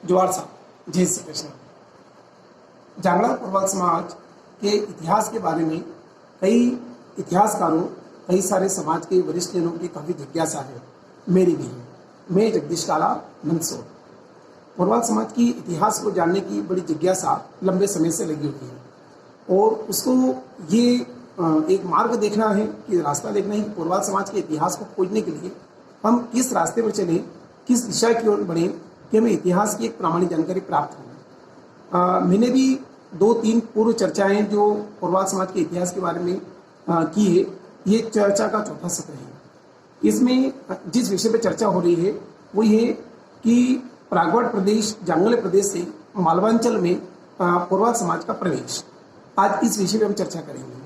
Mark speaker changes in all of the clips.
Speaker 1: जोहार साहब, जय श्री कृष्ण। जांगड़ा कोरवाल समाज के इतिहास के बारे में कई इतिहासकारों, कई सारे समाज के वरिष्ठ जनों की काफ़ी जिज्ञासा है, मेरी भी है। मैं जगदीश काला मंदसौर। कोरवाल समाज की इतिहास को जानने की बड़ी जिज्ञासा लंबे समय से लगी हुई है और उसको ये एक मार्ग देखना है कि रास्ता देखना है कि कोरवाल समाज के इतिहास को खोजने के लिए हम किस रास्ते पर चलें, किस दिशा की ओर बढ़ें कि हमें इतिहास की एक प्रामाणिक जानकारी प्राप्त हो। मैंने भी 2-3 पूर्व चर्चाएं जो कोरवाल समाज के इतिहास के बारे में की है, ये चर्चा का चौथा सत्र है। इसमें जिस विषय पर चर्चा हो रही है वो ये कि प्रागवट प्रदेश, जांगले प्रदेश से मालवांचल में कोरवाल समाज का प्रवेश। आज इस विषय पर हम चर्चा करेंगे।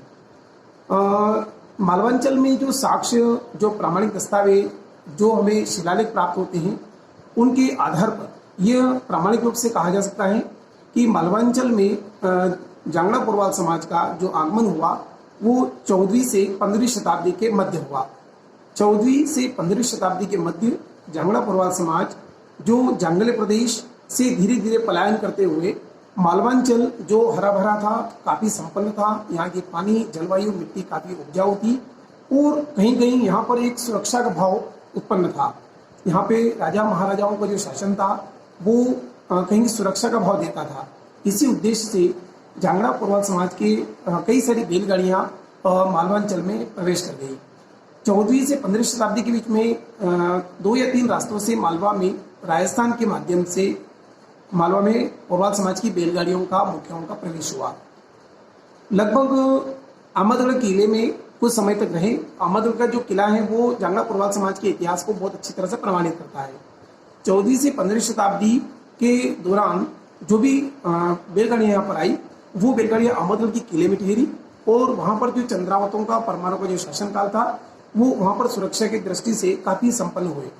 Speaker 1: मालवांचल में जो साक्ष्य, जो प्रामाणिक दस्तावेज, जो हमें शिलालेख प्राप्त होते हैं, उनके आधार पर यह प्रामाणिक रूप से कहा जा सकता है कि मालवांचल में जांगड़ा कोरवाल समाज का जो आगमन हुआ वो 14वीं से 15वीं शताब्दी के मध्य हुआ। 14वीं से 15वीं शताब्दी के मध्य जांगड़ा कोरवाल समाज जो जांगले प्रदेश से धीरे धीरे पलायन करते हुए मालवांचल जो हरा भरा था, काफ़ी संपन्न था, यहाँ की पानी, जलवायु, मिट्टी काफ़ी उपजाऊ थी और कहीं कहीं यहाँ पर एक सुरक्षा का भाव उत्पन्न था। यहाँ पे राजा महाराजाओं का जो शासन था वो कहीं सुरक्षा का भाव देता था। इसी उद्देश्य से जांगड़ा कोरवाल समाज के कई सारी बैलगाड़ियाँ मालवांचल में प्रवेश कर गई। 14वीं से 15वीं शताब्दी के बीच में 2 या 3 रास्तों से मालवा में, राजस्थान के माध्यम से मालवा में कोरवाल समाज की बैलगाड़ियों का, मुखियाओं का प्रवेश हुआ। लगभग अहमदगढ़ किले में कुछ समय तक रहे। अहमदगढ़ का जो किला है वो जांगड़ा कोरवाल समाज के इतिहास को बहुत अच्छी तरह से प्रमाणित करता है। 14वीं से 15वीं शताब्दी के दौरान जो भी बैलगाड़ियाँ यहाँ पर आई वो बैलगाड़ियाँ अहमदगढ़ की किले में ठहरी और वहाँ पर जो चंद्रावतों का, परमाणु का जो शासनकाल था वो वहाँ पर सुरक्षा की दृष्टि से काफ़ी संपन्न हुए।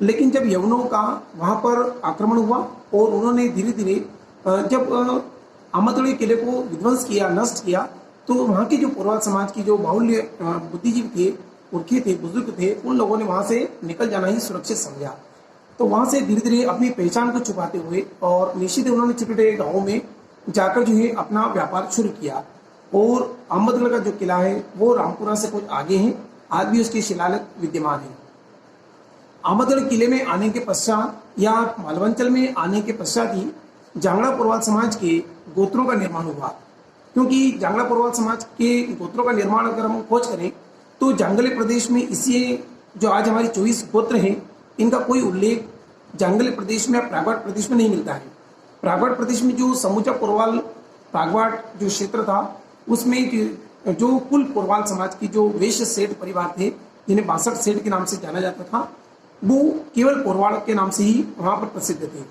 Speaker 1: लेकिन जब यवनों का वहाँ पर आक्रमण हुआ और उन्होंने धीरे धीरे जब अहमदगढ़ किले को विध्वंस किया, नष्ट किया, तो वहाँ के जो कोरवाल समाज की जो बाहुल्य बुद्धिजीवी थे, पुरखे थे, बुजुर्ग थे, उन लोगों ने वहाँ से निकल जाना ही सुरक्षित समझा। तो वहाँ से धीरे धीरे अपनी पहचान को छुपाते हुए और निश्चित उन्होंने छोटे छोटे गाँवों में जाकर जो है अपना व्यापार शुरू किया। और अहमदगढ़ का जो किला है वो रामपुरा से कुछ आगे है, आज भी उसके शिलालेख विद्यमान है। अहमदगढ़ किले में आने के पश्चात या मालवांचल में आने के पश्चात ही जांगड़ा कोरवाल समाज के गोत्रों का निर्माण हुआ। क्योंकि जांगड़ा कोरवाल समाज के गोत्रों का निर्माण अगर हम खोज करें तो जांगले प्रदेश में इसी जो आज हमारी 24 गोत्र हैं, इनका कोई उल्लेख जांगले प्रदेश में या प्रागवाट प्रदेश में नहीं मिलता है। प्रागवाट प्रदेश में जो समूचा कोरवाल प्रागवाट जो क्षेत्र था उसमें जो कुल कोरवाल समाज की जो वैश्य सेठ परिवार थे, जिन्हें 62 सेठ के नाम से जाना जाता था, वो केवल कोरवाल के नाम से ही वहाँ पर प्रसिद्ध थे।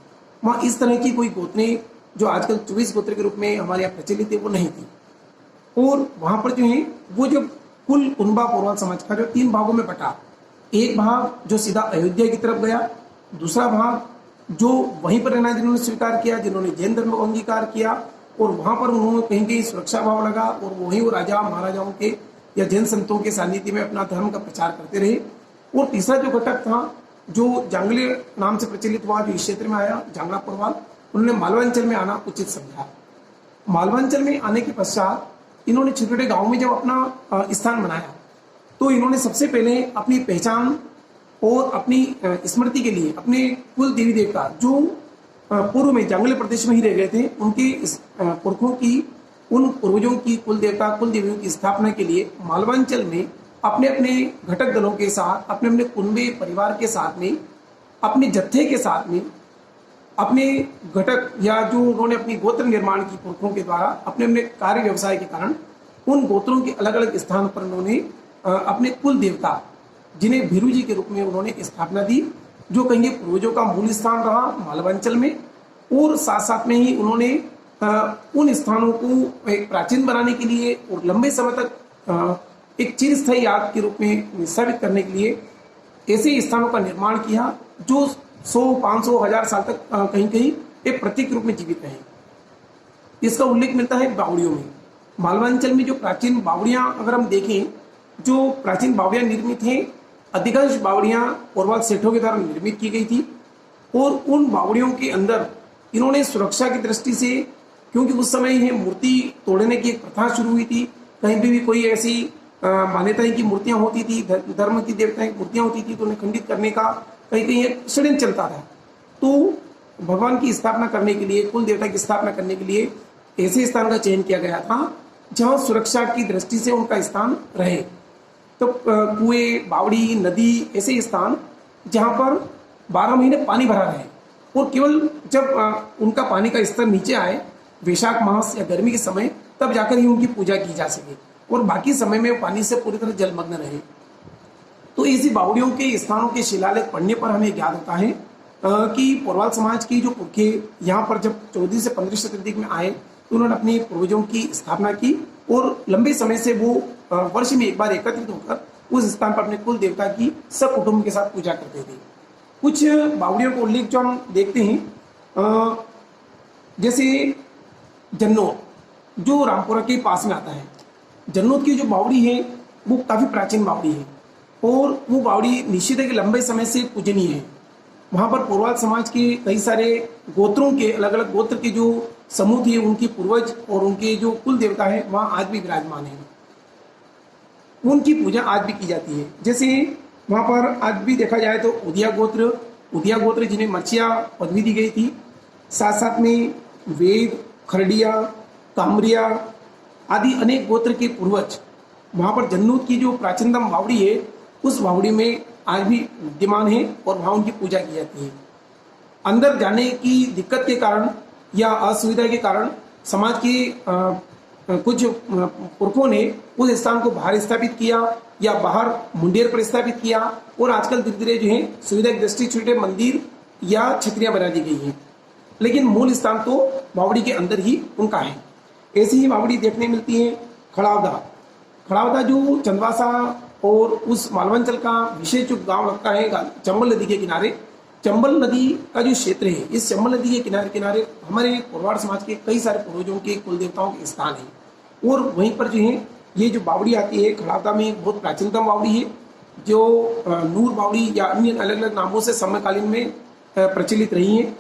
Speaker 1: वहाँ इस तरह की कोई गोत्रें जो आजकल 24 गोत्र के रूप में हमारे यहाँ प्रचलित है वो नहीं थी। और वहाँ पर जो है वो जब कुल कुनबा कोरवाल समाज का जो 3 भागों में बटा, एक भाग जो सीधा अयोध्या की तरफ गया, दूसरा भाग जो वहीं पर रहना जिन्होंने स्वीकार किया, जिन्होंने जैन धर्म को अंगीकार किया और वहाँ पर उन्होंने कहीं कहीं सुरक्षा भाव लगा और वहीं वो राजा महाराजाओं के या जैन संतों के सानिध्य में अपना धर्म का प्रचार करते रहे। और तीसरा जो घटक था जो जांगले नाम से प्रचलित हुआ, जो इस क्षेत्र में आया, जांगड़ा कोरवाल, उन्होंने मालवांचल में आना उचित समझा। मालवांचल में आने के पश्चात इन्होंने छोटे छोटे गाँव में जब अपना स्थान बनाया तो इन्होंने सबसे पहले अपनी पहचान और अपनी स्मृति के लिए अपने कुल देवी देवता जो पूर्व में जांगले प्रदेश में ही रह गए थे, उनके पुरखों की, उन पूर्वजों की कुल देवता, कुल देवियों की स्थापना के लिए मालवांचल में अपने अपने घटक दलों के साथ, अपने अपने कुनबे परिवार के साथ में, अपने जत्थे के साथ में, अपने घटक या जो उन्होंने अपनी गोत्र निर्माण की पुरखों के द्वारा अपने अपने कार्य व्यवसाय के कारण उन गोत्रों के अलग अलग स्थान पर उन्होंने अपने कुल देवता, जिन्हें भीरू जी के रूप में उन्होंने स्थापना दी, जो कहेंगे पूर्वजों का मूल स्थान रहा मालवांचल में। और साथ साथ में ही उन्होंने उन स्थानों को एक प्राचीन बनाने के लिए और लंबे समय तक एक चिरस्थायी याद के रूप में स्थापित करने के लिए ऐसे स्थानों का निर्माण किया जो 100, 500, 1000 साल तक कहीं कहीं एक प्रतीक रूप में जीवित रहे। इसका उल्लेख मिलता है बावड़ियों में। मालवांचल में जो प्राचीन बावड़ियां अगर हम देखें, जो प्राचीन बावड़ियां निर्मित हैं, अधिकांश बावड़ियां कोरवाल सेठों के द्वारा निर्मित की गई थी और उन बावड़ियों के अंदर इन्होंने सुरक्षा की दृष्टि से, क्योंकि उस समय यह मूर्ति तोड़ने की एक प्रथा शुरू हुई थी, कहीं भी कोई ऐसी मान्यताएं की मूर्तियां होती थी, धर्म की देवताएं की मूर्तियां होती थी, तो उन्हें खंडित करने का कहीं कहीं एक षड्यंत्र चलता था। तो भगवान की स्थापना करने के लिए, कुल देवता की स्थापना करने के लिए ऐसे स्थान का चयन किया गया था जहां सुरक्षा की दृष्टि से उनका स्थान रहे। तो कुएं, बावड़ी, नदी, ऐसे स्थान जहां पर 12 महीने पानी भरा रहे, और केवल जब उनका पानी का स्तर नीचे आए, वैशाख मास या गर्मी के समय, तब जाकर ही उनकी पूजा की जा सके, और बाकी समय में पानी से पूरी तरह जलमग्न रहे। तो ऐसी बावड़ियों के स्थानों के शिलालेख पढ़ने पर हमें ज्ञात होता है कि पोरवाल समाज की जो पुरखे यहाँ पर जब 14 से 15 शताब्दी में आए, तो उन्होंने अपने पूर्वजों की स्थापना की, और लंबे समय से वो वर्ष में एक बार एकत्रित होकर उस स्थान पर अपने कुल देवता की सब कुटुंब के साथ पूजा करते थे। कुछ बावड़ियों को उल्लेख जो हम देखते हैं, जैसे जन्नौद जो रामपुरा के पास में आता है, जन्नौद की जो बावड़ी है वो काफ़ी प्राचीन बावड़ी है, और वो बावड़ी निश्चित है कि लंबे समय से पूजनीय है। वहाँ पर पोरवाल समाज के कई सारे गोत्रों के, अलग अलग गोत्र के जो समूह थे, उनके पूर्वज और उनके जो कुल देवता है वहाँ आज भी विराजमान है, उनकी पूजा आज भी की जाती है। जैसे वहाँ पर आज भी देखा जाए तो उदिया गोत्र जिन्हें मर्चिया पदवी दी गई थी, साथ साथ में वेद, खरडिया, कामरिया आदि अनेक गोत्र के पूर्वज वहाँ पर जन्नौद की जो प्राचीनतम बावड़ी है, उस बावड़ी में आज भी विद्यमान है, और वहाँ उनकी पूजा की जाती है। अंदर जाने की दिक्कत के कारण या असुविधा के कारण समाज के कुछ पुरखों ने उस स्थान को बाहर स्थापित किया या बाहर मुंडेर पर स्थापित किया, और आजकल धीरे धीरे जो है सुविधा की दृष्टि छोटे मंदिर या छतरियां बना दी गई हैं, लेकिन मूल स्थान तो बावड़ी के अंदर ही उनका है। ऐसी ही बावड़ी देखने मिलती है खड़ावदा जो चंदवासा और उस मालवांचल का विशेष जो गांव लगता है चंबल नदी के किनारे, चंबल नदी का जो क्षेत्र है, इस चंबल नदी के किनारे किनारे हमारे पोरवाड़ समाज के कई सारे पूर्वजों के कुल देवताओं के स्थान है, और वहीं पर जो है ये जो बावड़ी आती है खड़ावदा में बहुत प्राचीनतम बावड़ी है, जो नूर बावड़ी या अन्य अलग अलग नामों से समकालीन में प्रचलित रही है।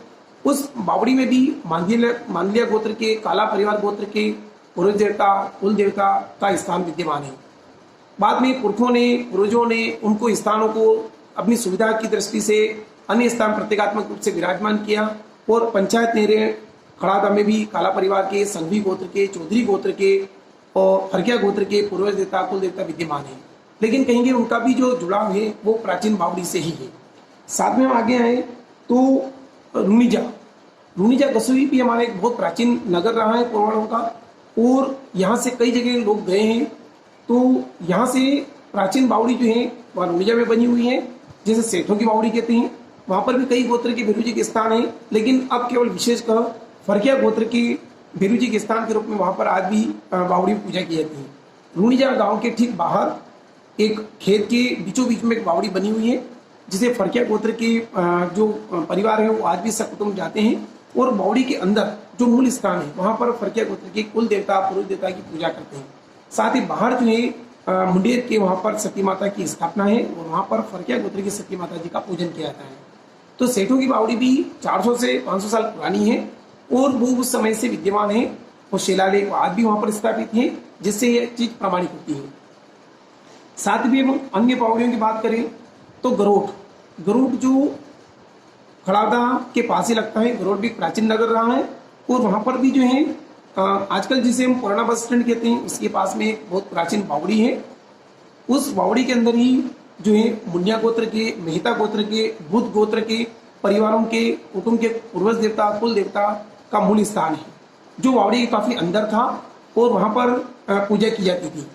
Speaker 1: उस बावड़ी में भी मांडलिया गोत्र के, काला परिवार गोत्र के पूर्वज देवता, कुल देवता का स्थान विद्यमान है। बाद में पुरखों ने, पूर्वजों ने उनको स्थानों को अपनी सुविधा की दृष्टि से अन्य स्थान प्रतीकात्मक रूप से विराजमान किया, और पंचायत नेरे खड़ावदा में भी काला परिवार के, संघवी गोत्र के, चौधरी गोत्र के और फरकिया गोत्र के पूर्वज देवता, कुल देवता विद्यमान है। लेकिन कहेंगे उनका भी जो जुड़ाव है वो प्राचीन बावड़ी से ही है। साथ में हम आगे आए तो रूनीजा गसुई भी हमारा एक बहुत प्राचीन नगर रहा है पोरवाड़ों का, और यहाँ से कई जगह लोग गए हैं। तो यहाँ से प्राचीन बावड़ी जो है वह रूनीजा में बनी हुई है, जैसे सेठों की बावड़ी कहते हैं। वहाँ पर भी कई गोत्र के भैरू जी के स्थान है, लेकिन अब केवल विशेषकर फरकिया गोत्र के भैरू जी के स्थान के रूप में वहाँ पर आज भी बावड़ी पूजा की जाती है। रूनीजा गांव के ठीक बाहर एक खेत के बीचों बीच में एक बावड़ी बनी हुई है, जिसे फरकिया गोत्र के जो परिवार है वो आज भी सकुटुंब जाते हैं, और बावड़ी के अंदर जो मूल स्थान है वहाँ पर फरकिया गोत्र के कुल देवता, पूर्व देवता की पूजा करते हैं। साथ ही बाहर जो है मुंडेर के वहाँ पर सती माता की स्थापना है, और वहाँ पर फरकिया गोत्र की सती माता जी का पूजन किया जाता है। तो सेठों की बावड़ी भी 400 से 500 साल पुरानी है, और वो उस समय से विद्यमान है, और शिलालेख आज भी वहाँ पर स्थापित है, जिससे ये चीज प्रमाणित होती है। साथ ही हम अन्य बावड़ियों की बात करें तो गरुड़ जो खड़ावदा के पास ही लगता है, गरुड़ भी प्राचीन नगर रहा है, और वहाँ पर भी जो है आजकल जिसे हम पुराना बस स्टैंड कहते हैं, उसके पास में एक बहुत प्राचीन बावड़ी है। उस बावड़ी के अंदर ही जो है मुनिया गोत्र के, मेहता गोत्र के, बुद्ध गोत्र के परिवारों के, कुटुंब के पूर्वज देवता, कुल देवता का मूल स्थान है, जो बावड़ी के काफी अंदर था, और वहाँ पर पूजा की जाती थी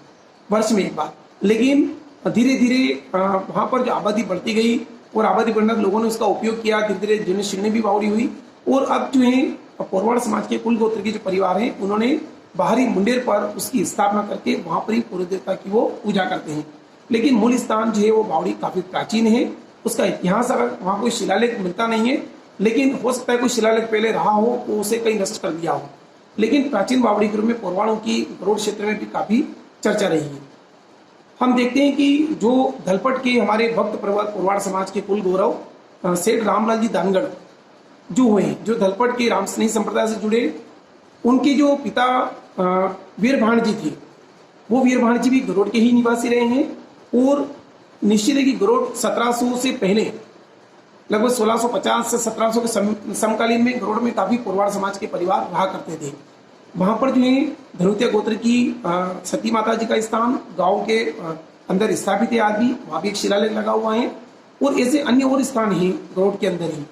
Speaker 1: वर्ष में एक बार। लेकिन धीरे धीरे वहाँ पर जो आबादी बढ़ती गई, और आबादी बढ़ने लोगों ने उसका उपयोग किया, धीरे धीरे जीर्ण शीर्ण भी बावड़ी हुई, और अब जो है पोरवाड़ समाज के कुल गोत्र के जो परिवार हैं उन्होंने बाहरी मुंडेर पर उसकी स्थापना करके वहां पर ही पूर्व देवता की वो पूजा करते हैं। लेकिन मूल स्थान जो है वो बावड़ी काफी प्राचीन है, उसका इतिहास अगर वहाँ कोई शिलालेख मिलता नहीं है, लेकिन हो सकता है कोई शिलालेख पहले रहा हो तो उसे कहीं नष्ट कर दिया हो। लेकिन प्राचीन बावड़ी के रूप में पोरवाड़ों की गरुड़ क्षेत्र में भी काफी चर्चा रही है। हम देखते हैं कि जो धलपट के हमारे भक्त परिवार पोरवाड़ समाज के कुल गौरव सेठ रामलाल जी दानगढ़, जो हुए, जो धलपड़ के राम स्नेही संप्रदाय से जुड़े, उनके जो पिता वीर भाणजी थे, वो वीर भाणजी भी गरुड़ के ही निवासी रहे हैं। और निश्चित है कि गरुड़ 1700 से पहले लगभग 1650 से 1700 के समकालीन में गरुड़ में काफी पुरवाड़ समाज के परिवार रहा करते थे। वहां पर जो है धनुतिया गोत्र की सती माता जी का स्थान गांव के अंदर स्थापित है। आज भी वहां भी एक शिलालेख लगा हुआ है। और ऐसे अन्य और स्थान हैं गरुड़ के अंदर ही,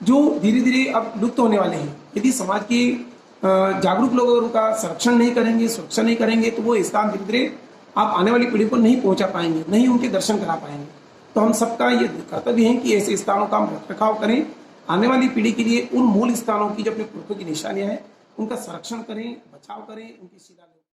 Speaker 1: जो धीरे धीरे अब लुप्त होने वाले हैं। यदि समाज के जागरूक लोग अगर उनका संरक्षण नहीं करेंगे, सुरक्षा नहीं करेंगे, तो वो स्थान धीरे धीरे आप आने वाली पीढ़ी को नहीं पहुंचा पाएंगे, नहीं उनके दर्शन करा पाएंगे। तो हम सबका ये कर्तव्य है कि ऐसे स्थानों का हम रखरखाव करें, आने वाली पीढ़ी के लिए उन मूल स्थानों की जो अपने पुरखों की निशानियां हैं उनका संरक्षण करें, बचाव करें, उनकी शिला